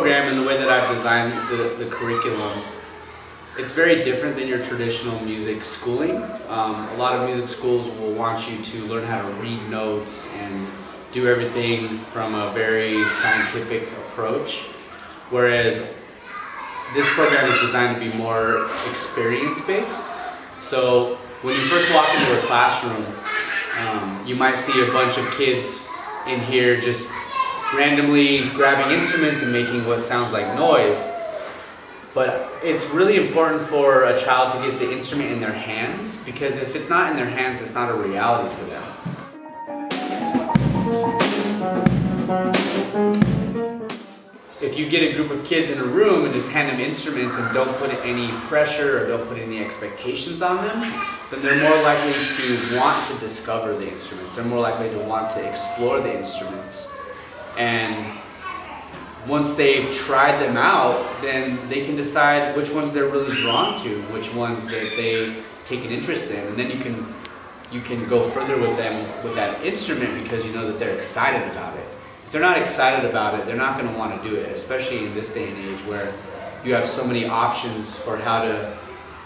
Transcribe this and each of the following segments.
program and the way that I've designed the curriculum, it's very different than your traditional music schooling. A lot of music schools will want you to learn how to read notes and do everything from a very scientific approach, whereas this program is designed to be more experience-based. So when you first walk into a classroom, you might see a bunch of kids in here just randomly grabbing instruments and making what sounds like noise. But it's really important for a child to get the instrument in their hands, because if it's not in their hands, it's not a reality to them. If you get a group of kids in a room and just hand them instruments and don't put any pressure or don't put any expectations on them, then they're more likely to want to discover the instruments. They're more likely to want to explore the instruments. And once they've tried them out, then they can decide which ones they're really drawn to, which ones that they take an interest in, and then you can go further with them with that instrument because you know that they're excited about it. If they're not excited about it, they're not going to want to do it, especially in this day and age where you have so many options for how to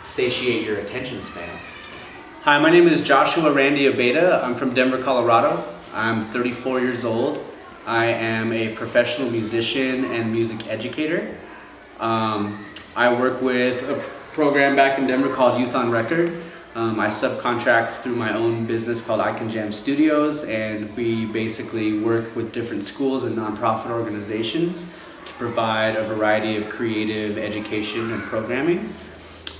satiate your attention span. Hi, my name is Joshua Abeyta. I'm from Denver, Colorado. I'm 34 years old. I am a professional musician and music educator. I work with a program back in Denver called Youth on Record. I subcontract through my own business called I Can Jam Studios, and we basically work with different schools and nonprofit organizations to provide a variety of creative education and programming.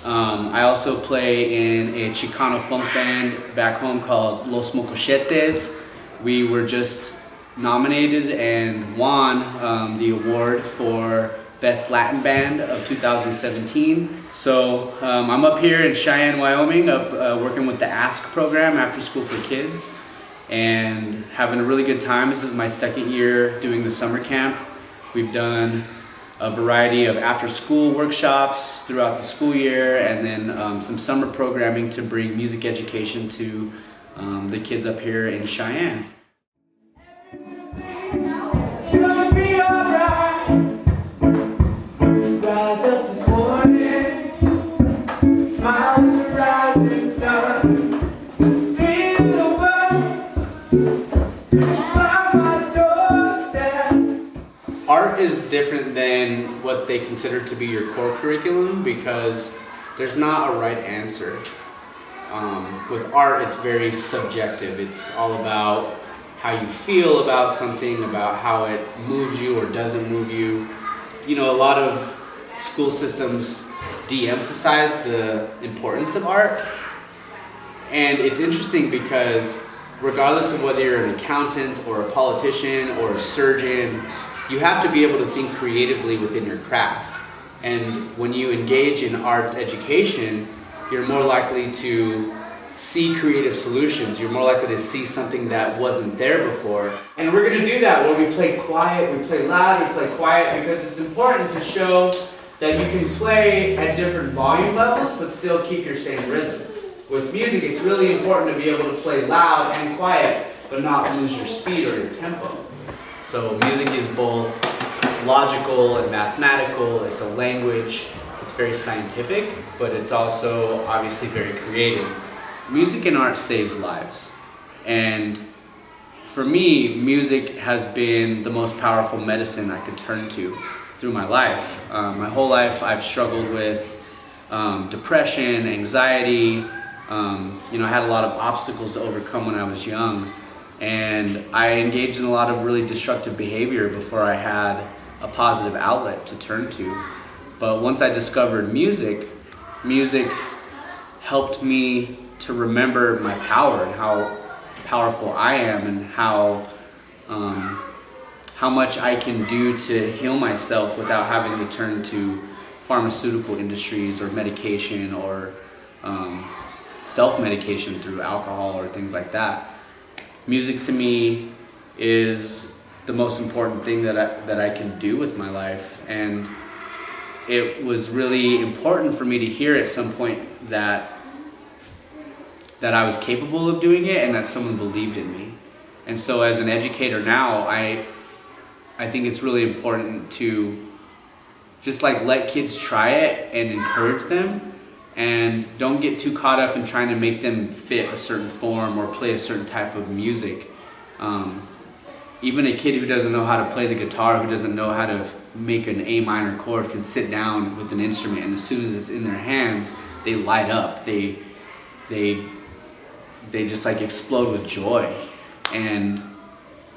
I also play in a Chicano funk band back home called Los Mocochetes. We were just nominated and won the award for Best Latin Band of 2017. So I'm up here in Cheyenne, Wyoming, working with the ASK program, After School for Kids, and having a really good time. This is my second year doing the summer camp. We've done a variety of after-school workshops throughout the school year, and then some summer programming to bring music education to the kids up here in Cheyenne. Art is different than what they consider to be your core curriculum because there's not a right answer. With art, it's very subjective. It's all about how you feel about something, about how it moves you or doesn't move you. You know, a lot of school systems de-emphasize the importance of art. And it's interesting because regardless of whether you're an accountant or a politician or a surgeon, you have to be able to think creatively within your craft. And when you engage in arts education, you're more likely to see creative solutions. You're more likely to see something that wasn't there before. And we're going to do that where we play quiet, we play loud, we play quiet, because it's important to show that you can play at different volume levels but still keep your same rhythm. With music, it's really important to be able to play loud and quiet but not lose your speed or your tempo. So music is both logical and mathematical. It's a language. It's very scientific, but it's also obviously very creative. Music and art saves lives. And for me, music has been the most powerful medicine I could turn to through my life. My whole life I've struggled with depression, anxiety. I had a lot of obstacles to overcome when I was young. And I engaged in a lot of really destructive behavior before I had a positive outlet to turn to. But once I discovered music, music helped me to remember my power and how powerful I am and how much I can do to heal myself without having to turn to pharmaceutical industries or medication or self-medication through alcohol or things like that. Music to me is the most important thing that I can do with my life, and it was really important for me to hear at some point that I was capable of doing it and that someone believed in me. And so as an educator now, I think it's really important to just like let kids try it and encourage them, and don't get too caught up in trying to make them fit a certain form or play a certain type of music. Even a kid who doesn't know how to play the guitar, who doesn't know how to make an A minor chord, can sit down with an instrument, and as soon as it's in their hands, they light up. They just like explode with joy. And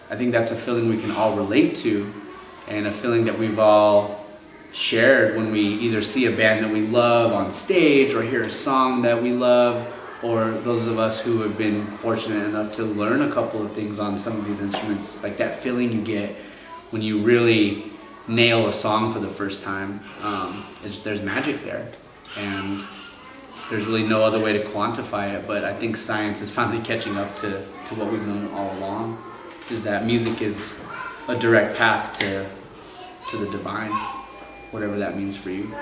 I think that's a feeling we can all relate to, and a feeling that we've all shared when we either see a band that we love on stage or hear a song that we love, or those of us who have been fortunate enough to learn a couple of things on some of these instruments, like that feeling you get when you really nail a song for the first time. There's magic there, and there's really no other way to quantify it, but I think science is finally catching up to what we've known all along, is that music is a direct path to the divine, whatever that means for you.